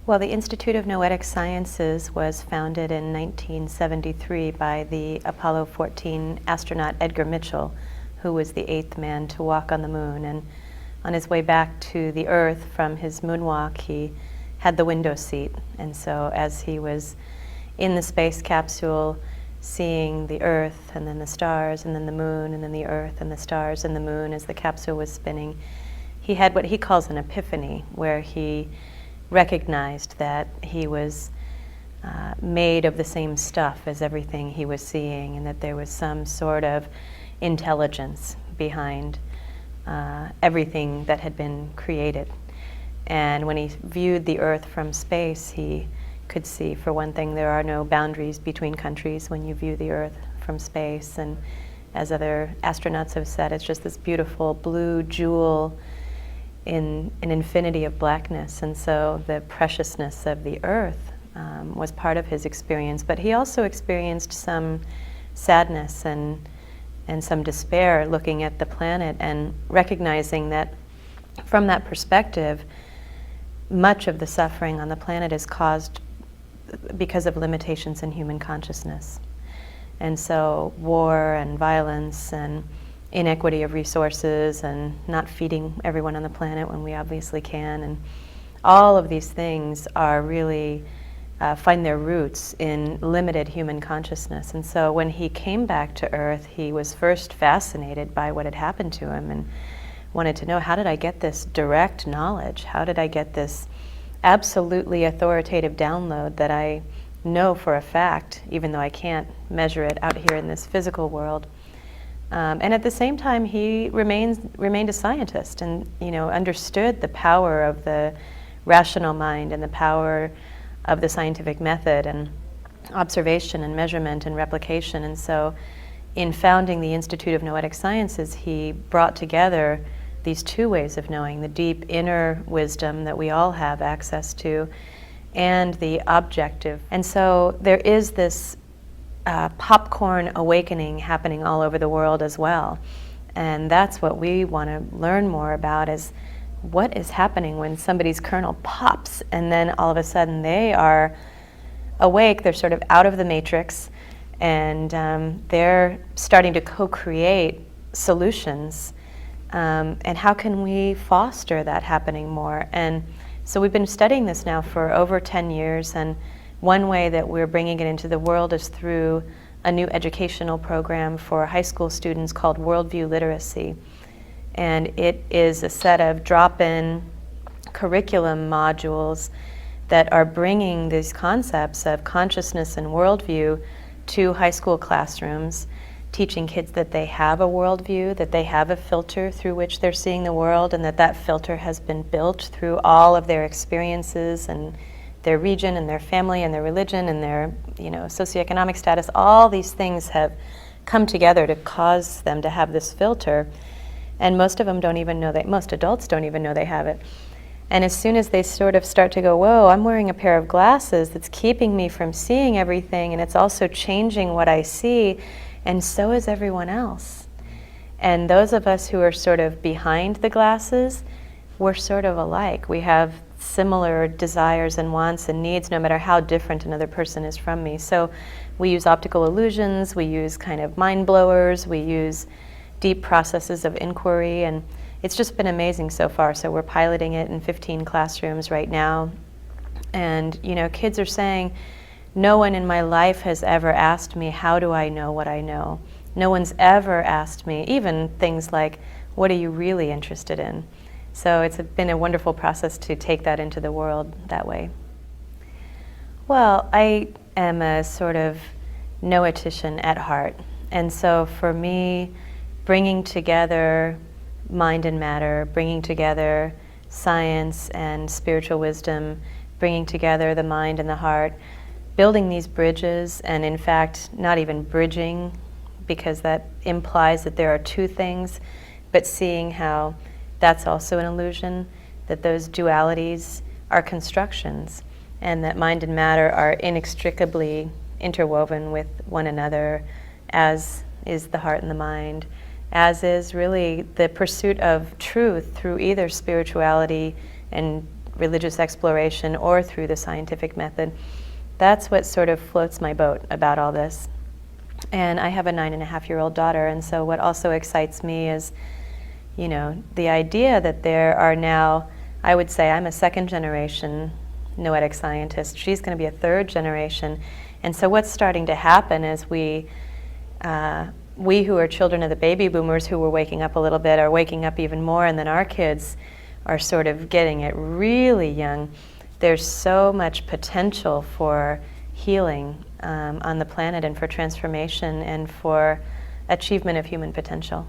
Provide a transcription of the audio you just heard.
Well, the Institute of Noetic Sciences was founded in 1973 by the Apollo 14 astronaut Edgar Mitchell, who was the 8th man to walk on the moon. And on his way back to the Earth from his moonwalk, he had the window seat. And so as he was in the space capsule, seeing the Earth and then the stars and then the moon and then the Earth and the stars and the moon as the capsule was spinning, he had what he calls an epiphany, where he recognized that he was made of the same stuff as everything he was seeing, and that there was some sort of intelligence behind everything that had been created. And when he viewed the Earth from space, he could see, for one thing, there are no boundaries between countries when you view the Earth from space. And as other astronauts have said, it's just this beautiful blue jewel in an infinity of blackness. And so the preciousness of the Earth was part of his experience. But he also experienced some sadness and some despair looking at the planet and recognizing that from that perspective, much of the suffering on the planet is caused because of limitations in human consciousness. And so war and violence and inequity of resources and not feeding everyone on the planet when we obviously can, and all of these things are really find their roots in limited human consciousness. And so when he came back to Earth, he was first fascinated by what had happened to him and wanted to know, how did I get this direct knowledge? How did I get this absolutely authoritative download that I know for a fact, even though I can't measure it out here in this physical world? And at the same time, he remained a scientist, and understood the power of the rational mind and the power of the scientific method and observation and measurement and replication. And so in founding the Institute of Noetic Sciences, he brought together these two ways of knowing: the deep inner wisdom that we all have access to, and the objective. And so there is this popcorn awakening happening all over the world as well. And that's what we want to learn more about, is what is happening when somebody's kernel pops and then all of a sudden they are awake, they're sort of out of the matrix, and they're starting to co-create solutions. And how can we foster that happening more? And so we've been studying this now for over 10 years, and one way that we're bringing it into the world is through a new educational program for high school students called Worldview Literacy. And it is a set of drop-in curriculum modules that are bringing these concepts of consciousness and worldview to high school classrooms, teaching kids that they have a worldview, that they have a filter through which they're seeing the world, and that filter has been built through all of their experiences and their region and their family and their religion and their socioeconomic status. All these things have come together to cause them to have this filter, and most of them don't even know most adults don't even know they have it. And as soon as they sort of start to go, whoa, I'm wearing a pair of glasses that's keeping me from seeing everything, and it's also changing what I see, and so is everyone else. And those of us who are sort of behind the glasses, we're sort of alike. We have similar desires and wants and needs, no matter how different another person is from me. So we use optical illusions, we use kind of mind blowers, we use deep processes of inquiry, and it's just been amazing so far. So we're piloting it in 15 classrooms right now. And kids are saying, no one in my life has ever asked me, how do I know what I know? No one's ever asked me, even things like, what are you really interested in? So it's been a wonderful process to take that into the world that way. Well, I am a sort of noetician at heart. And so for me, bringing together mind and matter, bringing together science and spiritual wisdom, bringing together the mind and the heart, building these bridges, and in fact, not even bridging, because that implies that there are two things, but seeing how that's also an illusion, that those dualities are constructions, and that mind and matter are inextricably interwoven with one another, as is the heart and the mind, as is really the pursuit of truth through either spirituality and religious exploration or through the scientific method. That's what sort of floats my boat about all this. And I have a 9.5-year-old daughter, and so what also excites me is, you know, the idea that there are now, I would say I'm a second generation noetic scientist. She's going to be a third generation. And so what's starting to happen is we who are children of the baby boomers who were waking up a little bit are waking up even more, and then our kids are sort of getting it really young. There's so much potential for healing on the planet and for transformation and for achievement of human potential.